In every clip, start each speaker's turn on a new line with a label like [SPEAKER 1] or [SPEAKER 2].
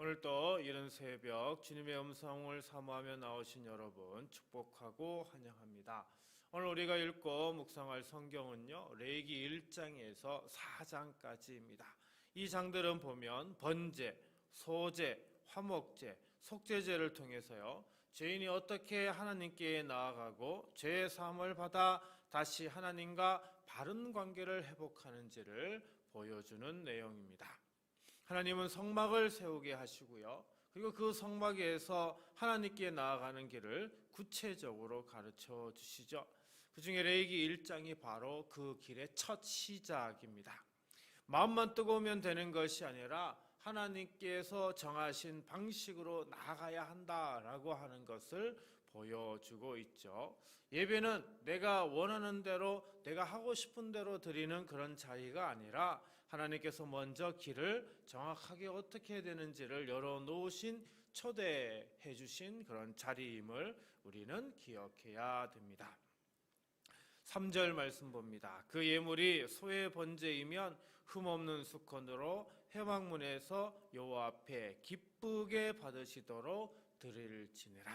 [SPEAKER 1] 오늘도 이른 새벽 주님의 음성을 사모하며 나오신 여러분 축복하고 환영합니다. 오늘 우리가 읽고 묵상할 성경은요, 레위기 1장에서 4장까지입니다. 이 장들은 보면 번제, 소제, 화목제, 속죄제를 통해서요, 죄인이 어떻게 하나님께 나아가고 죄의 사함을 받아 다시 하나님과 바른 관계를 회복하는지를 보여주는 내용입니다. 하나님은 성막을 세우게 하시고요, 그리고 그 성막에서 하나님께 나아가는 길을 구체적으로 가르쳐 주시죠. 그 중에 레위기 1장이 바로 그 길의 첫 시작입니다. 마음만 뜨거우면 되는 것이 아니라 하나님께서 정하신 방식으로 나아가야 한다라고 하는 것을 보여주고 있죠. 예배는 내가 원하는 대로, 내가 하고 싶은 대로 드리는 그런 자리가 아니라 하나님께서 먼저 길을 정확하게 어떻게 해야 되는지를 열어놓으신, 초대해 주신 그런 자리임을 우리는 기억해야 됩니다. 3절 말씀 봅니다. 그 예물이 소의 번제이면 흠없는 수건으로 회막문에서 여호와 앞에 기쁘게 받으시도록 드릴지니라.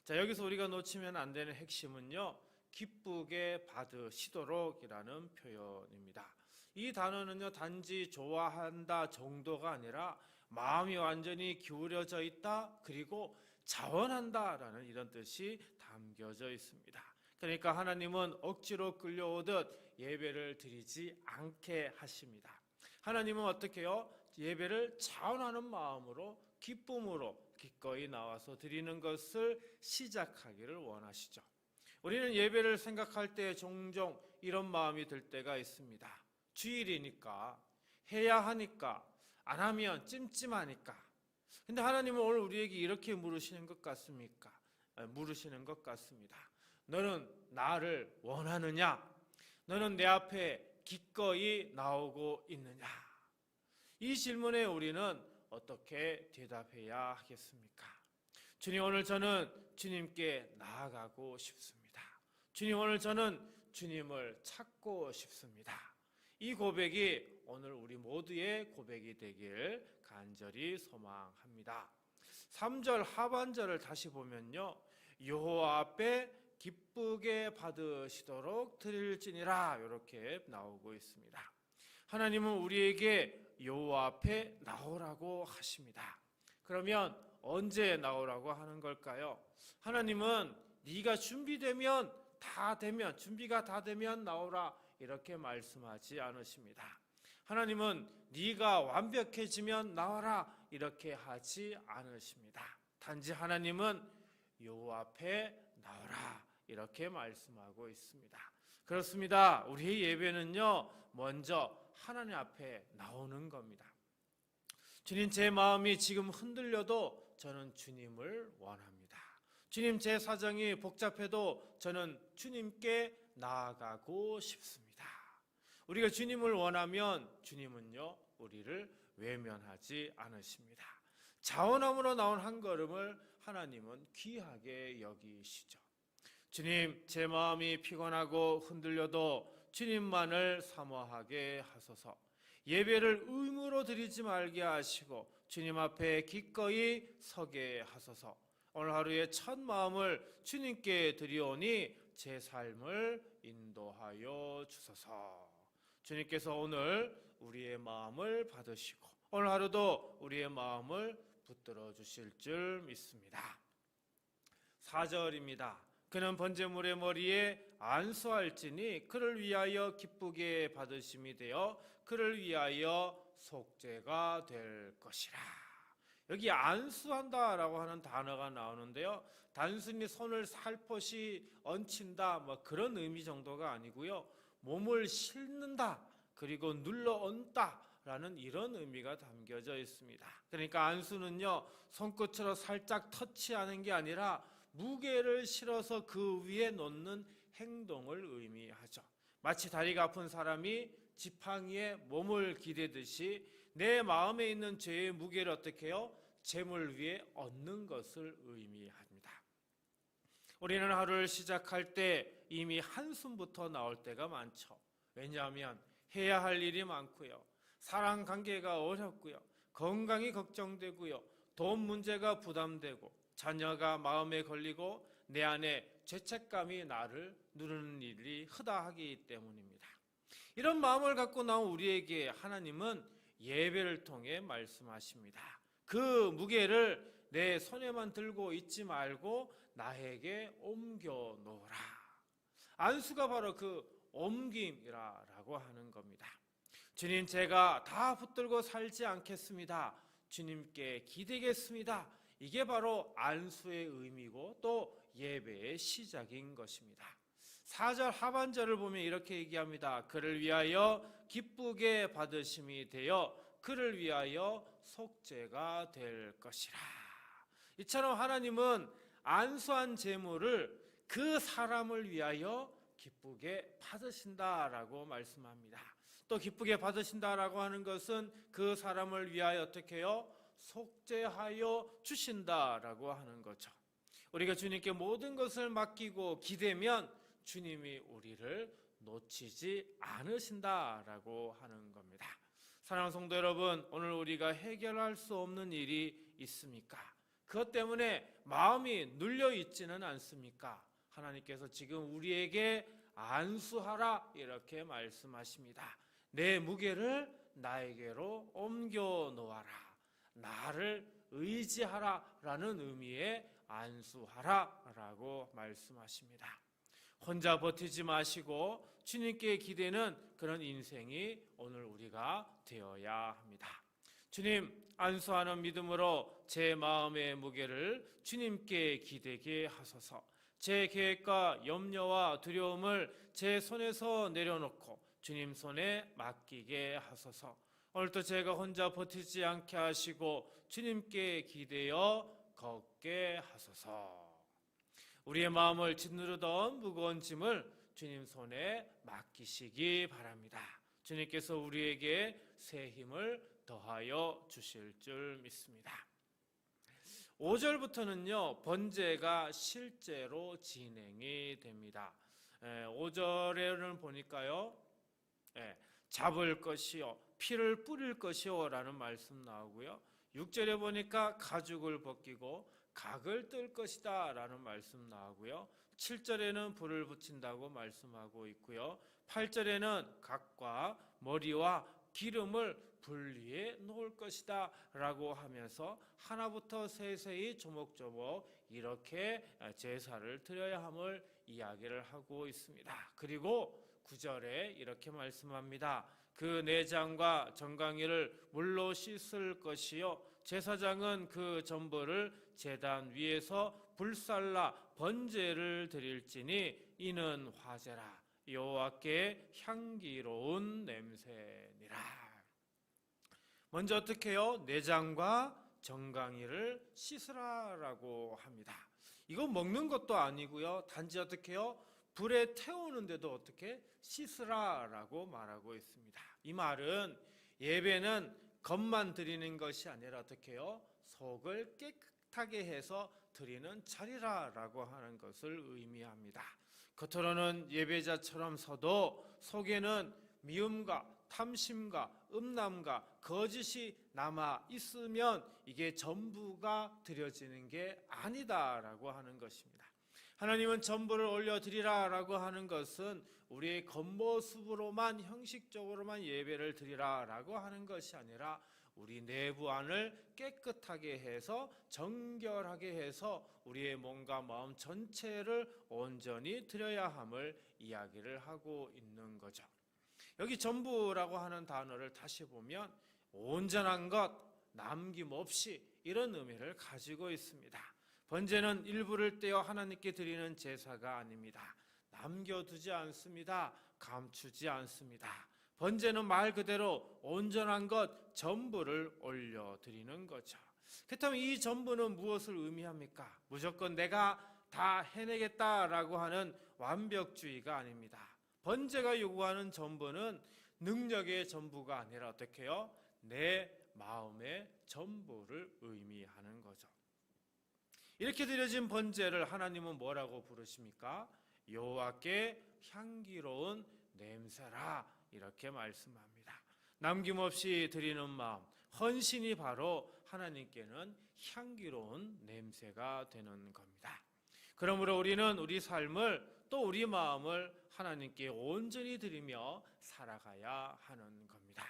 [SPEAKER 1] 자, 여기서 우리가 놓치면 안 되는 핵심은요, 기쁘게 받으시도록이라는 표현입니다. 이 단어는요, 단지 좋아한다 정도가 아니라 마음이 완전히 기울여져 있다, 그리고 자원한다라는 이런 뜻이 담겨져 있습니다. 그러니까 하나님은 억지로 끌려오듯 예배를 드리지 않게 하십니다. 하나님은 어떻게 해요? 예배를 자원하는 마음으로, 기쁨으로 기꺼이 나와서 드리는 것을 시작하기를 원하시죠. 우리는 예배를 생각할 때 종종 이런 마음이 들 때가 있습니다. 주일이니까, 해야 하니까, 안 하면 찜찜하니까. 근데 하나님은 오늘 우리에게 이렇게 물으시는 것 같습니까? 물으시는 것 같습니다. 너는 나를 원하느냐? 너는 내 앞에 기꺼이 나오고 있느냐? 이 질문에 우리는 어떻게 대답해야 하겠습니까? 주님, 오늘 저는 주님께 나아가고 싶습니다. 주님, 오늘 저는 주님을 찾고 싶습니다. 이 고백이 오늘 우리 모두의 고백이 되길 간절히 소망합니다. 3절 하반절을 다시 보면요, 여호와 앞에 기쁘게 받으시도록 드릴지니라, 이렇게 나오고 있습니다. 하나님은 우리에게 여호와 앞에 나오라고 하십니다. 그러면 언제 나오라고 하는 걸까요? 하나님은 네가 준비가 다 되면 나오라, 이렇게 말씀하지 않으십니다. 하나님은 네가 완벽해지면 나와라, 이렇게 하지 않으십니다. 단지 하나님은 여호와 앞에 나오라, 이렇게 말씀하고 있습니다. 그렇습니다. 우리의 예배는요, 먼저 하나님 앞에 나오는 겁니다. 주님, 제 마음이 지금 흔들려도 저는 주님을 원합니다. 주님, 제 사정이 복잡해도 저는 주님께 나아가고 싶습니다. 우리가 주님을 원하면 주님은요, 우리를 외면하지 않으십니다. 자원함으로 나온 한 걸음을 하나님은 귀하게 여기시죠. 주님, 제 마음이 피곤하고 흔들려도 주님만을 사모하게 하소서. 예배를 의무로 드리지 말게 하시고 주님 앞에 기꺼이 서게 하소서. 오늘 하루의 첫 마음을 주님께 드리오니 제 삶을 인도하여 주소서. 주님께서 오늘 우리의 마음을 받으시고 오늘 하루도 우리의 마음을 붙들어 주실 줄 믿습니다. 4절입니다. 그는 번제물의 머리에 안수할지니 그를 위하여 기쁘게 받으심이 되어 그를 위하여 속죄가 될 것이라. 여기 안수한다라고 하는 단어가 나오는데요, 단순히 손을 살포시 얹힌다, 그런 의미 정도가 아니고요, 몸을 싣는다, 그리고 눌러 얹다라는 이런 의미가 담겨져 있습니다. 그러니까 안수는요, 손끝으로 살짝 터치하는 게 아니라 무게를 실어서 그 위에 놓는 행동을 의미하죠. 마치 다리가 아픈 사람이 지팡이에 몸을 기대듯이 내 마음에 있는 죄의 무게를 어떻게 해요? 재물 위에 얹는 것을 의미합니다. 우리는 하루를 시작할 때 이미 한숨부터 나올 때가 많죠. 왜냐하면 해야 할 일이 많고요, 사랑 관계가 어렵고요, 건강이 걱정되고요. 돈 문제가 부담되고 자녀가 마음에 걸리고 내 안에 죄책감이 나를 누르는 일이 허다하기 때문입니다. 이런 마음을 갖고 나온 우리에게 하나님은 예배를 통해 말씀하십니다. 그 무게를 내 손에만 들고 있지 말고 나에게 옮겨 놓으라. 안수가 바로 그 옮김이라고 하는 겁니다. 주님, 제가 다 붙들고 살지 않겠습니다. 주님께 기대겠습니다. 이게 바로 안수의 의미고 또 예배의 시작인 것입니다. 4절 하반절을 보면 이렇게 얘기합니다. 그를 위하여 기쁘게 받으심이 되어 그를 위하여 속죄가 될 것이라. 이처럼 하나님은 안수한 제물을 그 사람을 위하여 기쁘게 받으신다라고 말씀합니다. 또 기쁘게 받으신다라고 하는 것은 그 사람을 위하여 어떻게 해요? 속죄하여 주신다라고 하는 거죠. 우리가 주님께 모든 것을 맡기고 기대면 주님이 우리를 놓치지 않으신다라고 하는 겁니다. 사랑하는 성도 여러분, 오늘 우리가 해결할 수 없는 일이 있습니까? 그것 때문에 마음이 눌려 있지는 않습니까? 하나님께서 지금 우리에게 안수하라 이렇게 말씀하십니다. 내 무게를 나에게로 옮겨 놓아라. 나를 의지하라 라는 의미의 안수하라 라고 말씀하십니다. 혼자 버티지 마시고 주님께 기대는 그런 인생이 오늘 우리가 되어야 합니다. 주님, 안수하는 믿음으로 제 마음의 무게를 주님께 기대게 하소서. 제 계획과 염려와 두려움을 제 손에서 내려놓고 주님 손에 맡기게 하소서. 오늘도 제가 혼자 버티지 않게 하시고 주님께 기대어 걷게 하소서. 우리의 마음을 짓누르던 무거운 짐을 주님 손에 맡기시기 바랍니다. 주님께서 우리에게 새 힘을 더하여 주실 줄 믿습니다. 5절부터는요, 번제가 실제로 진행이 됩니다. 5절에는 보니까요, 잡을 것이요, 피를 뿌릴 것이요 라는 말씀 나오고요. 6절에 보니까 가죽을 벗기고 각을 뜰 것이다 라는 말씀 나오고요. 7절에는 불을 붙인다고 말씀하고 있고요. 8절에는 각과 머리와 기름을 분리해 놓을 것이다 라고 하면서 하나부터 세세히 조목조목 이렇게 제사를 드려야 함을 이야기를 하고 있습니다. 그리고 9절에 이렇게 말씀합니다. 그 내장과 정강이를 물로 씻을 것이요, 제사장은 그 전부를 제단 위에서 불살라 번제를 드릴지니 이는 화제라, 여호와께 향기로운 냄새니라. 먼저 어떻게 해요? 내장과 정강이를 씻으라라고 합니다. 이건 먹는 것도 아니고요, 단지 어떻게 해요? 불에 태우는데도 어떻게 씻으라라고 말하고 있습니다. 이 말은 예배는 겉만 드리는 것이 아니라 어떻게 해요? 속을 깨끗하게 해서 드리는 자리라라고 하는 것을 의미합니다. 겉으로는 예배자처럼 서도 속에는 미움과 탐심과 음란과 거짓이 남아 있으면 이게 전부가 드려지는 게 아니다라고 하는 것입니다. 하나님은 전부를 올려드리라라고 하는 것은 우리의 겉모습으로만, 형식적으로만 예배를 드리라라고 하는 것이 아니라 우리 내부 안을 깨끗하게 해서 정결하게 해서 우리의 몸과 마음 전체를 온전히 드려야 함을 이야기를 하고 있는 거죠. 여기 전부라고 하는 단어를 다시 보면 온전한 것, 남김없이 이런 의미를 가지고 있습니다. 번제는 일부를 떼어 하나님께 드리는 제사가 아닙니다. 남겨두지 않습니다. 감추지 않습니다. 번제는 말 그대로 온전한 것 전부를 올려드리는 거죠. 그렇다면 이 전부는 무엇을 의미합니까? 무조건 내가 다 해내겠다라고 하는 완벽주의가 아닙니다. 번제가 요구하는 전부는 능력의 전부가 아니라 어떻게 해요? 내 마음의 전부를 의미하는 거죠. 이렇게 드려진 번제를 하나님은 뭐라고 부르십니까? 여호와께 향기로운 냄새라 이렇게 말씀합니다. 남김없이 드리는 마음, 헌신이 바로 하나님께는 향기로운 냄새가 되는 겁니다. 그러므로 우리는 우리 삶을 또 우리 마음을 하나님께 온전히 드리며 살아가야 하는 겁니다.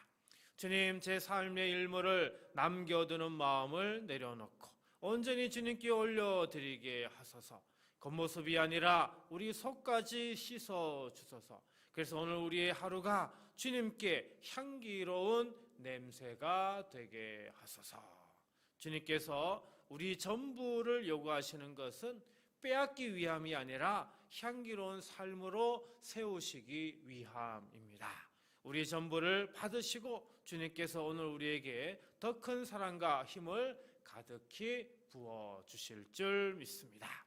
[SPEAKER 1] 주님, 제 삶의 일물을 남겨두는 마음을 내려놓고 온전히 주님께 올려드리게 하소서. 겉모습이 아니라 우리 속까지 씻어 주소서. 그래서 오늘 우리의 하루가 주님께 향기로운 냄새가 되게 하소서. 주님께서 우리 전부를 요구하시는 것은 빼앗기 위함이 아니라 향기로운 삶으로 세우시기 위함입니다. 우리 전부를 받으시고 주님께서 오늘 우리에게 더 큰 사랑과 힘을 가득히 부어주실 줄 믿습니다.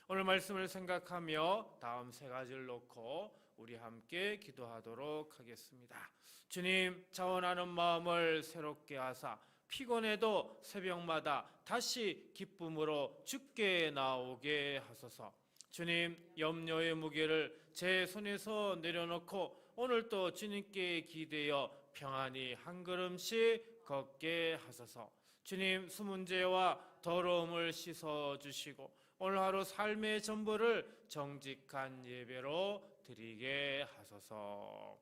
[SPEAKER 1] 오늘 말씀을 생각하며 다음 세 가지를 놓고 우리 함께 기도하도록 하겠습니다. 주님, 자원하는 마음을 새롭게 하사 피곤해도 새벽마다 다시 기쁨으로 주께 나오게 하소서. 주님, 염려의 무게를 제 손에서 내려놓고 오늘도 주님께 기대어 평안히 한 걸음씩 걷게 하소서. 주님, 숨은 죄와 더러움을 씻어주시고 오늘 하루 삶의 전부를 정직한 예배로 드리게 하소서.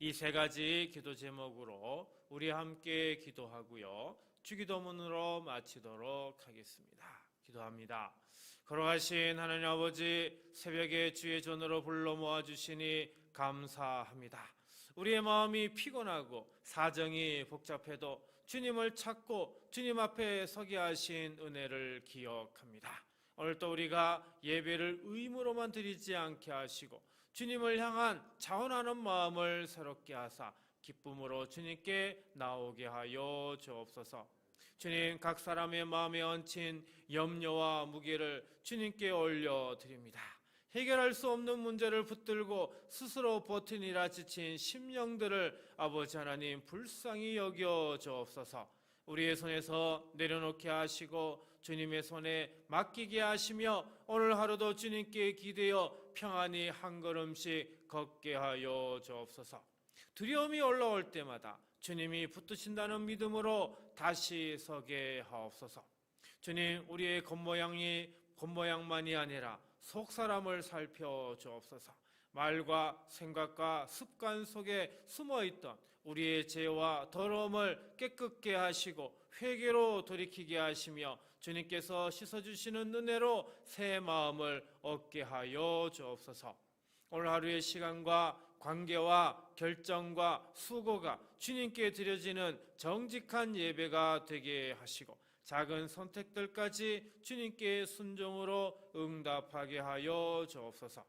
[SPEAKER 1] 이 세 가지 기도 제목으로 우리 함께 기도하고요, 주기도문으로 마치도록 하겠습니다. 기도합니다. 걸어가신 하나님 아버지, 새벽에 주의 전으로 불러 모아주시니 감사합니다. 우리의 마음이 피곤하고 사정이 복잡해도 주님을 찾고 주님 앞에 서게 하신 은혜를 기억합니다. 오늘도 우리가 예배를 의무로만 드리지 않게 하시고 주님을 향한 자원하는 마음을 새롭게 하사 기쁨으로 주님께 나오게 하여 주옵소서. 주님, 각 사람의 마음에 얹힌 염려와 무게를 주님께 올려드립니다. 해결할 수 없는 문제를 붙들고 스스로 버티니라 지친 심령들을 아버지 하나님 불쌍히 여겨 주옵소서. 우리의 손에서 내려놓게 하시고 주님의 손에 맡기게 하시며 오늘 하루도 주님께 기대어 평안히 한 걸음씩 걷게 하여 주옵소서. 두려움이 올라올 때마다 주님이 붙드신다는 믿음으로 다시 서게 하옵소서. 주님, 우리의 겉모양만이 아니라 속사람을 살펴주옵소서. 말과 생각과 습관 속에 숨어있던 우리의 죄와 더러움을 깨끗게 하시고 회개로 돌이키게 하시며 주님께서 씻어주시는 은혜로 새 마음을 얻게 하여 주옵소서. 오늘 하루의 시간과 관계와 결정과 수고가 주님께 드려지는 정직한 예배가 되게 하시고 작은 선택들까지 주님께 순종으로 응답하게 하여 주옵소서.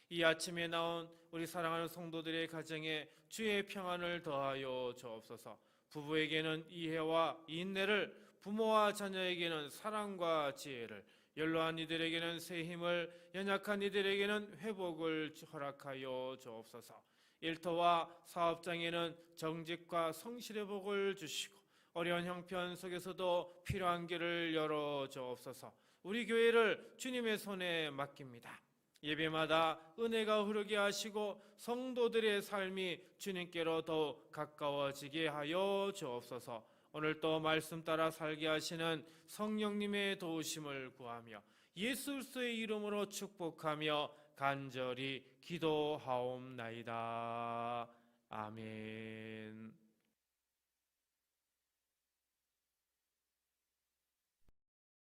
[SPEAKER 1] 이 아침에 나온 우리 사랑하는 성도들의 가정에 주의 평안을 더하여 주옵소서. 부부에게는 이해와 인내를, 부모와 자녀에게는 사랑과 지혜를, 연로한 이들에게는 새 힘을, 연약한 이들에게는 회복을 허락하여 주옵소서. 일터와 사업장에는 정직과 성실의 복을 주시고 어려운 형편 속에서도 필요한 길을 열어 주옵소서. 우리 교회를 주님의 손에 맡깁니다. 예배마다 은혜가 흐르게 하시고 성도들의 삶이 주님께로 더욱 가까워지게 하여 주옵소서. 오늘 또 말씀 따라 살게 하시는 성령님의 도우심을 구하며 예수 그리스도의 이름으로 축복하며 간절히 기도하옵나이다. 아멘.